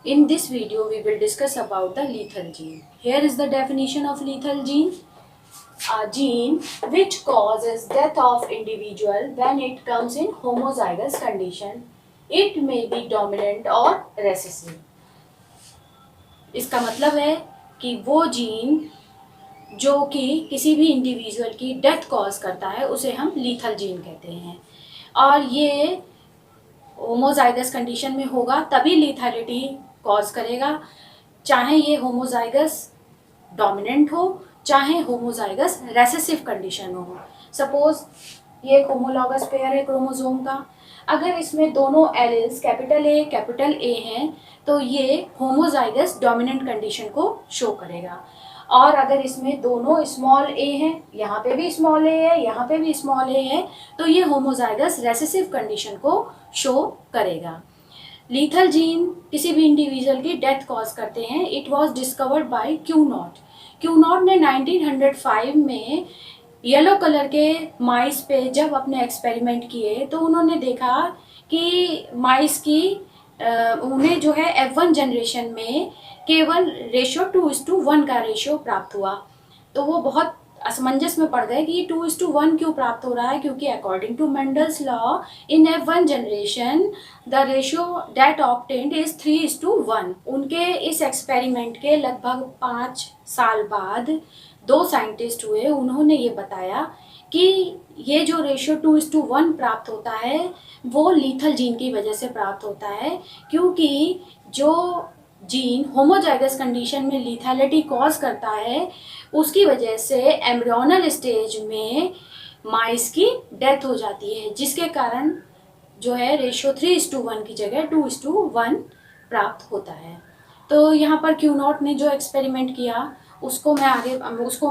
In this video, we will discuss about the lethal gene. Here is the definition of lethal gene. A gene which causes death of individual when it comes in homozygous condition. It may be dominant or recessive. इसका मतलब है कि वो gene जो कि किसी भी individual की डेथ कॉज करता है उसे हम लीथल जीन कहते हैं, और ये होमोजाइगस कंडीशन में होगा तभी लीथैलिटी कॉज करेगा, चाहे ये होमोजाइगस डोमिनेंट हो चाहे होमोजाइगस रेसेसिव कंडीशन में हो। सपोज ये एक होमोलॉगस पेयर है क्रोमोसोम का, अगर इसमें दोनों एलिल्स कैपिटल ए हैं तो ये होमोजाइगस डोमिनेंट कंडीशन को शो करेगा, और अगर इसमें दोनों स्मॉल ए हैं, यहाँ पे भी स्मॉल ए है यहाँ पे भी स्मॉल ए है, तो ये होमोजाइगस रेसेसिव कंडीशन को शो करेगा। लीथल जीन किसी भी इंडिविजुअल की डेथ कॉज करते हैं। इट वाज डिस्कवर्ड बाय क्यूनॉट ने 1905 में येलो कलर के माइस पे जब अपने एक्सपेरिमेंट किए तो उन्होंने देखा कि माइस की उन्हें जो है F1 जनरेशन में केवल रेशियो 2:1 का रेशियो प्राप्त हुआ। तो वो बहुत असमंजस में पड़ गए कि ये 2:1 क्यों प्राप्त हो रहा है, क्योंकि according to Mendel's law in F1 generation the ratio that obtained is 3:1। उनके इस एक्सपेरिमेंट के लगभग 5 साल बाद दो साइंटिस्ट हुए, उन्होंने ये बताया कि ये जो रेशियो 2:1 प्राप्त होता है वो लीथल जीन की वजह से प्राप्त होता है, क्योंकि जो जीन होमोजाइगस कंडीशन में लीथैलिटी कॉज करता है उसकी वजह से एम्ब्रियोनल स्टेज में माइस की डेथ हो जाती है, जिसके कारण जो है रेशियो 3:1 की जगह 2:1 प्राप्त होता है। तो यहाँ पर क्यूनॉट ने जो एक्सपेरिमेंट किया उसको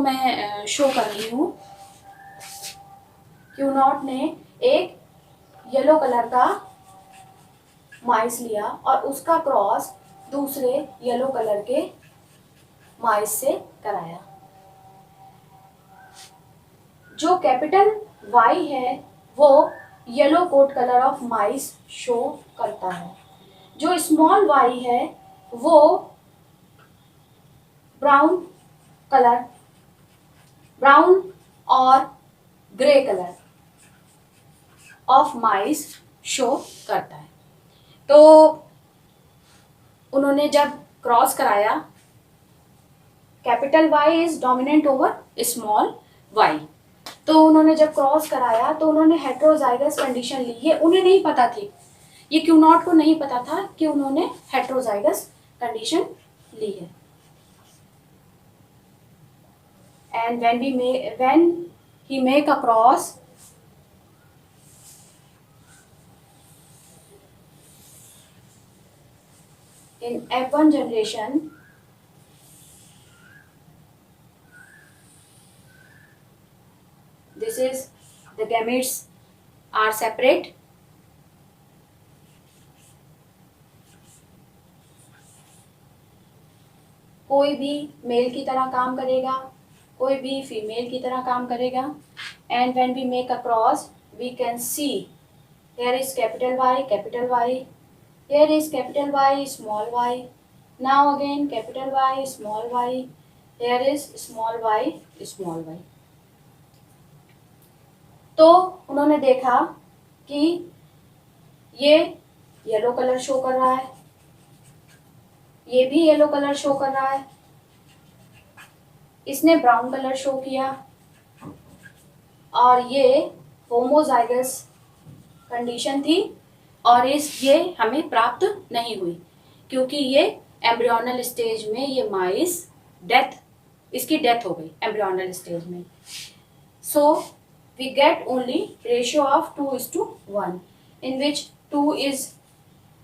मैं शो कर रही हूँ। क्यूनॉट ने एक येलो कलर का माइस लिया और उसका क्रॉस दूसरे येलो कलर के माइस से कराया। जो कैपिटल Y है वो yellow coat colour of mice show करता है, जो स्मॉल y है वो ब्राउन और grey colour of mice show करता है। तो उन्होंने जब क्रॉस कराया, capital Y is dominant over small y, तो उन्होंने जब क्रॉस कराया तो उन्होंने हेट्रोजाइगस कंडीशन ली है। उन्हें नहीं पता थी, ये क्यूनॉट को नहीं पता था कि उन्होंने हेट्रोजाइगस कंडीशन ली है। And when he make a cross, in F1 generation, this is the gametes are separate, कोई भी मेल की तरह काम करेगा, कोई भी फीमेल की तरह काम करेगा। And when we make a cross we can see here is capital Y, here is capital Y, small y, now again capital Y, small y, here is small y। तो उन्होंने देखा कि ये येलो कलर शो कर रहा है, ये भी येलो कलर शो कर रहा है, इसने ब्राउन कलर शो किया, और ये होमोजाइगस कंडीशन थी और ये हमें प्राप्त नहीं हुई, क्योंकि ये एम्ब्रियोनल स्टेज में ये माइस इसकी डेथ हो गई एम्ब्रियोनल स्टेज में। So we get only ratio of 2:1 in which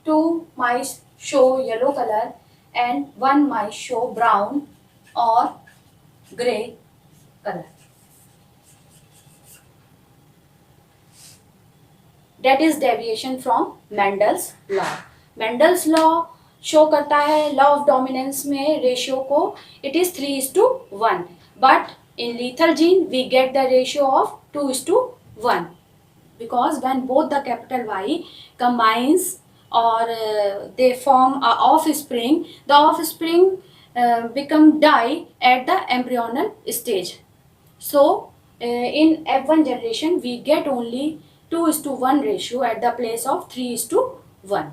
2 mice show yellow color and 1 mice show brown or gray color. That is deviation from Mendel's law. Mendel's law show करता है law of dominance में ratio को it is 3:1, but in lethal gene we get the ratio of 2:1 because when both the capital Y combines or they form a offspring, the offspring become die at the embryonal stage. So in F1 generation we get only 2:1 ratio at the place of 3:1.